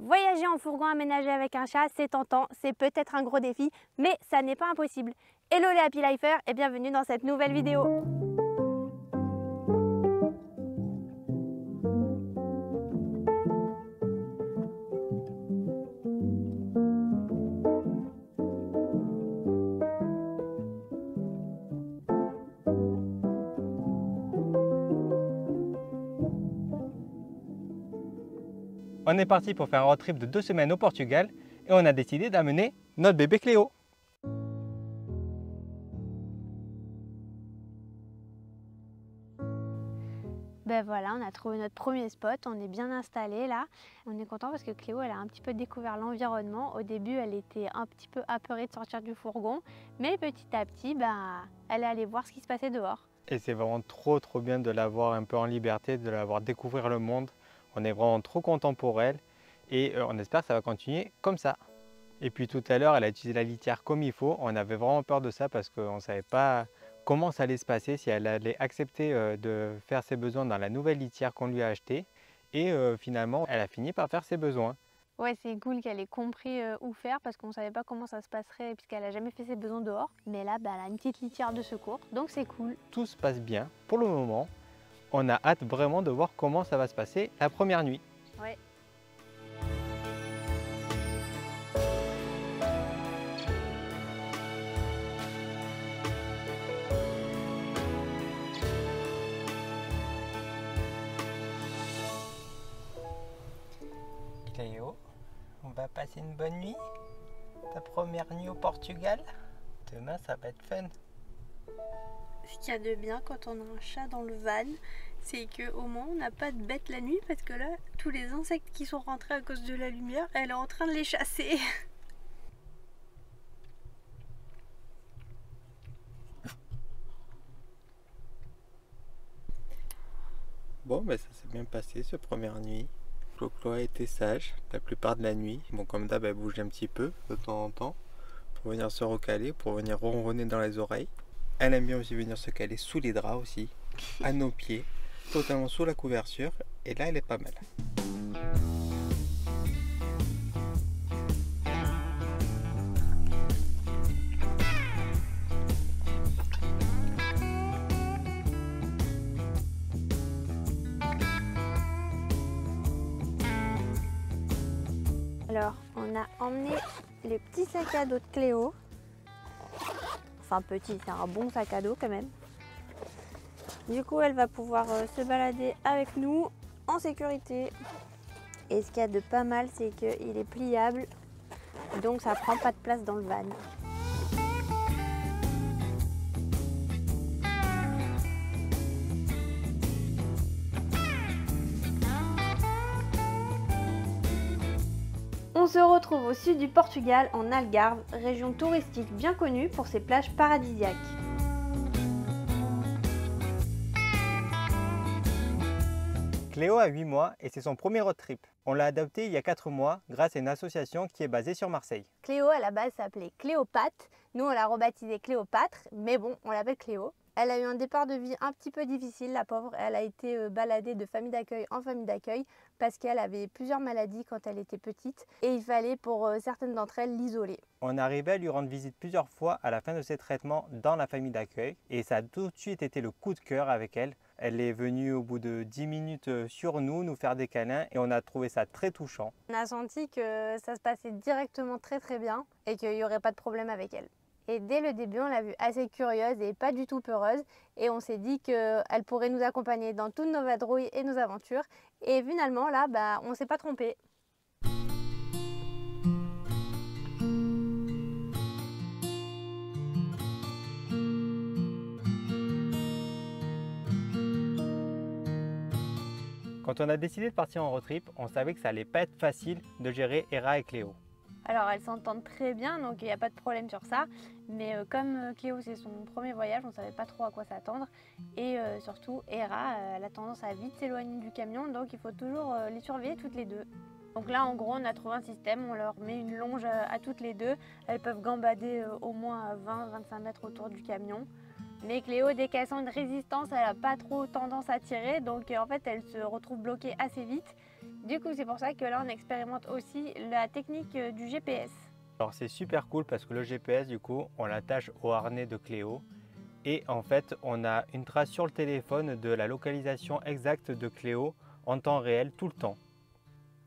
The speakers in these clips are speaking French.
Voyager en fourgon aménagé avec un chat, c'est tentant, c'est peut-être un gros défi, mais ça n'est pas impossible. Hello les Happy Lifers et bienvenue dans cette nouvelle vidéo. On est parti pour faire un road trip de 2 semaines au Portugal et on a décidé d'amener notre bébé Cléo. Ben voilà, on a trouvé notre premier spot, on est bien installé là. On est content parce que Cléo elle a un petit peu découvert l'environnement. Au début elle était un petit peu apeurée de sortir du fourgon, mais petit à petit elle est allée voir ce qui se passait dehors. Et c'est vraiment trop bien de la voir un peu en liberté, de la voir découvrir le monde. On est vraiment trop content pour elle et on espère que ça va continuer comme ça. Et puis tout à l'heure elle a utilisé la litière comme il faut. On avait vraiment peur de ça parce qu'on ne savait pas comment ça allait se passer, si elle allait accepter de faire ses besoins dans la nouvelle litière qu'on lui a achetée. Et finalement elle a fini par faire ses besoins. Ouais, c'est cool qu'elle ait compris où faire parce qu'on ne savait pas comment ça se passerait puisqu'elle n'a jamais fait ses besoins dehors. Mais là, elle a une petite litière de secours, donc c'est cool. Tout se passe bien pour le moment. On a hâte vraiment de voir comment ça va se passer la première nuit. Ouais. Cléo, on va passer une bonne nuit. Ta première nuit au Portugal. Demain, ça va être fun. Ce qu'il y a de bien quand on a un chat dans le van, c'est qu'au moins on n'a pas de bête la nuit parce que là, tous les insectes qui sont rentrés à cause de la lumière, elle est en train de les chasser. Bon, ça s'est bien passé cette première nuit. Clo a été sage la plupart de la nuit. Bon, comme d'hab, elle bouge un petit peu de temps en temps pour venir se recaler, pour venir ronronner dans les oreilles. Elle aime bien aussi venir se caler sous les draps aussi, à nos pieds, totalement sous la couverture. Et là, elle est pas mal. Alors, on a emmené les petits sacs à dos de Cléo. Enfin petit, c'est un bon sac à dos quand même. Du coup, elle va pouvoir se balader avec nous en sécurité. Et ce qu'il y a de pas mal, c'est qu'il est pliable, donc ça prend pas de place dans le van. On se retrouve au sud du Portugal, en Algarve, région touristique bien connue pour ses plages paradisiaques. Cléo a 8 mois et c'est son premier road trip. On l'a adopté il y a 4 mois grâce à une association qui est basée sur Marseille. Cléo à la base s'appelait Cléopâtre, nous on l'a rebaptisée Cléopâtre, mais bon on l'appelle Cléo. Elle a eu un départ de vie un petit peu difficile, la pauvre. Elle a été baladée de famille d'accueil en famille d'accueil parce qu'elle avait plusieurs maladies quand elle était petite et il fallait pour certaines d'entre elles l'isoler. On est arrivé à lui rendre visite plusieurs fois à la fin de ses traitements dans la famille d'accueil et ça a tout de suite été le coup de cœur avec elle. Elle est venue au bout de 10 minutes sur nous faire des câlins et on a trouvé ça très touchant. On a senti que ça se passait directement très bien et qu'il n'y aurait pas de problème avec elle. Et dès le début, on l'a vue assez curieuse et pas du tout peureuse. Et on s'est dit qu'elle pourrait nous accompagner dans toutes nos vadrouilles et nos aventures. Et finalement, là, on ne s'est pas trompé. Quand on a décidé de partir en road trip, on savait que ça allait pas être facile de gérer Hera et Cléo. Alors elles s'entendent très bien, donc il n'y a pas de problème sur ça. Mais comme Cléo c'est son premier voyage, on ne savait pas trop à quoi s'attendre. Et surtout Hera, elle a tendance à vite s'éloigner du camion, donc il faut toujours les surveiller toutes les deux. Donc là en gros on a trouvé un système, on leur met une longe à toutes les deux. Elles peuvent gambader au moins 20-25 mètres autour du camion. Mais Cléo, dès qu'elle sent une résistance, elle n'a pas trop tendance à tirer, donc en fait elle se retrouve bloquée assez vite. Du coup, c'est pour ça que là, on expérimente aussi la technique du GPS. Alors c'est super cool parce que le GPS, du coup, on l'attache au harnais de Cléo. Et en fait, on a une trace sur le téléphone de la localisation exacte de Cléo en temps réel, tout le temps.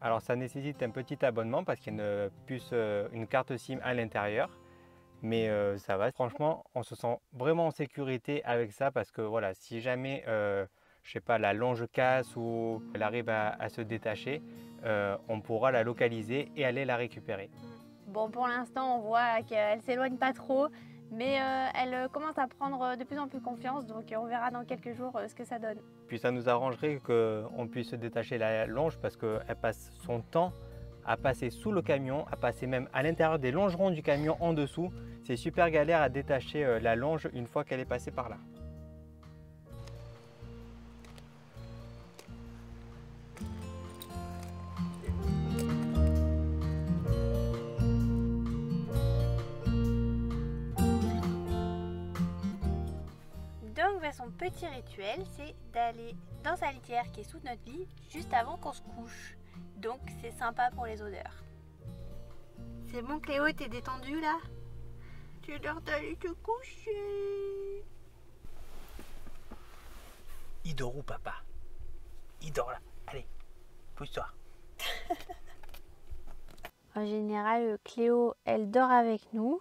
Alors ça nécessite un petit abonnement parce qu'il y a une carte SIM à l'intérieur. Mais ça va, franchement, on se sent vraiment en sécurité avec ça parce que voilà, si jamais, je sais pas, la longe casse ou elle arrive à se détacher, on pourra la localiser et aller la récupérer. Bon, pour l'instant, on voit qu'elle s'éloigne pas trop, mais elle commence à prendre de plus en plus confiance, donc on verra dans quelques jours ce que ça donne. Puis ça nous arrangerait qu'on puisse détacher la longe parce qu'elle passe son temps à passer sous le camion, à passer même à l'intérieur des longerons du camion en dessous. C'est super galère à détacher la longe une fois qu'elle est passée par là. Donc son petit rituel, c'est d'aller dans sa litière qui est sous notre lit juste avant qu'on se couche. Donc c'est sympa pour les odeurs. C'est bon Cléo, t'es détendue là? Tu l'heure d'aller te coucher. Il dort où papa? Il dort là. Allez, pousse-toi. En général, Cléo, elle dort avec nous.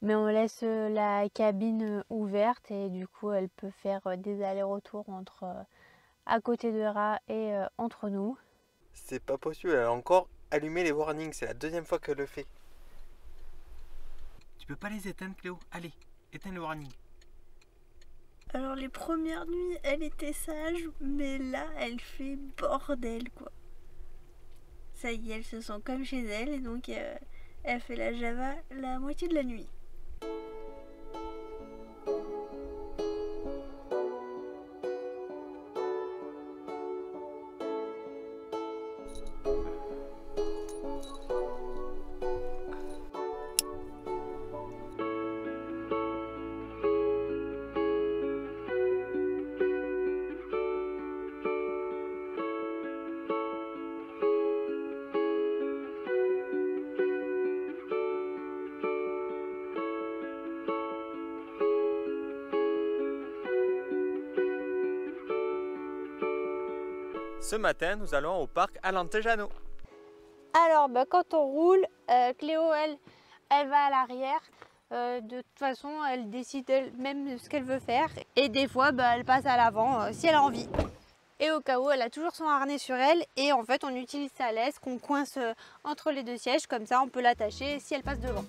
Mais on laisse la cabine ouverte et du coup elle peut faire des allers-retours entre à côté de Ra et entre nous. C'est pas possible, elle a encore allumé les warnings, c'est la deuxième fois qu'elle le fait. Tu peux pas les éteindre Cléo? Allez, éteins le warning. Alors les premières nuits elle était sage, mais là elle fait bordel quoi. Ça y est, elle se sent comme chez elle et donc elle fait la Java la moitié de la nuit. Ce matin, nous allons au parc à Lantejano. Alors, quand on roule, Cléo, elle va à l'arrière. De toute façon, elle décide elle-même ce qu'elle veut faire. Et des fois, elle passe à l'avant si elle a envie. Et au cas où, elle a toujours son harnais sur elle. Et en fait, on utilise sa laisse qu'on coince entre les deux sièges. Comme ça, on peut l'attacher si elle passe devant.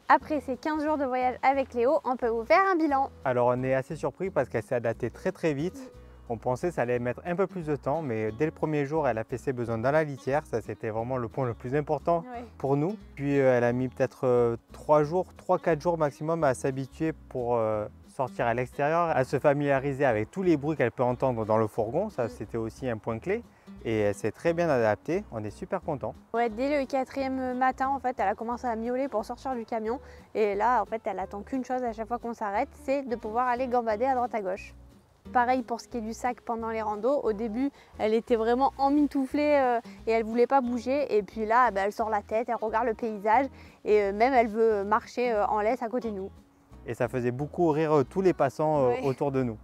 Après ces 15 jours de voyage avec Léo, on peut vous faire un bilan. Alors on est assez surpris parce qu'elle s'est adaptée très vite. On pensait que ça allait mettre un peu plus de temps, mais dès le premier jour, elle a fait ses besoins dans la litière. Ça, c'était vraiment le point le plus important pour nous. Puis elle a mis peut-être 3-4 jours maximum à s'habituer pour sortir à l'extérieur, à se familiariser avec tous les bruits qu'elle peut entendre dans le fourgon. Ça, c'était aussi un point clé. Et elle s'est très bien adaptée, on est super contents. Ouais, dès le 4e matin, en fait, elle a commencé à miauler pour sortir du camion. Et là, en fait, elle attend qu'une chose à chaque fois qu'on s'arrête, c'est de pouvoir aller gambader à droite à gauche. Pareil pour ce qui est du sac pendant les randos. Au début, elle était vraiment emmitouflée et elle voulait pas bouger. Et puis là, elle sort la tête, elle regarde le paysage et même elle veut marcher en laisse à côté de nous. Et ça faisait beaucoup rire tous les passants autour de nous.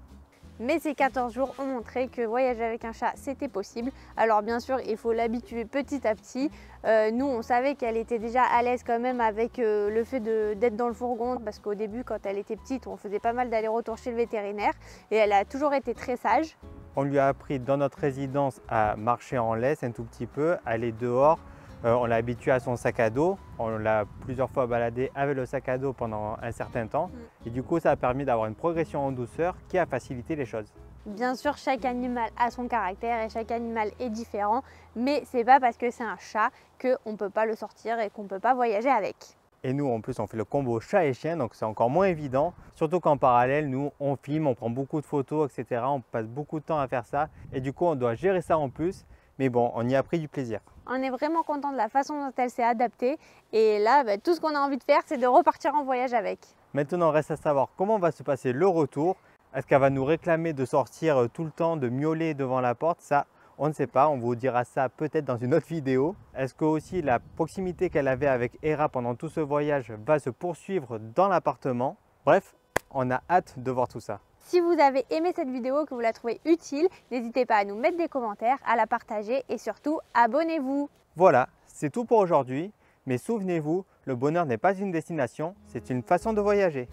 Mais ces 14 jours ont montré que voyager avec un chat, c'était possible. Alors bien sûr, il faut l'habituer petit à petit. Nous, on savait qu'elle était déjà à l'aise quand même avec le fait d'être dans le fourgon. Parce qu'au début, quand elle était petite, on faisait pas mal d'allers-retours chez le vétérinaire. Et elle a toujours été très sage. On lui a appris dans notre résidence à marcher en laisse un tout petit peu, aller dehors. On l'a habitué à son sac à dos. On l'a plusieurs fois baladé avec le sac à dos pendant un certain temps. Et du coup, ça a permis d'avoir une progression en douceur qui a facilité les choses. Bien sûr, chaque animal a son caractère et chaque animal est différent. Mais c'est pas parce que c'est un chat qu'on ne peut pas le sortir et qu'on ne peut pas voyager avec. Et nous, en plus, on fait le combo chat et chien, donc c'est encore moins évident. Surtout qu'en parallèle, nous, on filme, on prend beaucoup de photos, etc. On passe beaucoup de temps à faire ça. Et du coup, on doit gérer ça en plus. Mais bon, on y a pris du plaisir. On est vraiment content de la façon dont elle s'est adaptée. Et là, tout ce qu'on a envie de faire, c'est de repartir en voyage avec. Maintenant, reste à savoir comment va se passer le retour. Est-ce qu'elle va nous réclamer de sortir tout le temps, de miauler devant la porte? Ça, on ne sait pas. On vous dira ça peut-être dans une autre vidéo. Est-ce que aussi la proximité qu'elle avait avec Hera pendant tout ce voyage va se poursuivre dans l'appartement? Bref, on a hâte de voir tout ça. Si vous avez aimé cette vidéo, que vous la trouvez utile, n'hésitez pas à nous mettre des commentaires, à la partager et surtout, abonnez-vous. Voilà, c'est tout pour aujourd'hui. Mais souvenez-vous, le bonheur n'est pas une destination, c'est une façon de voyager.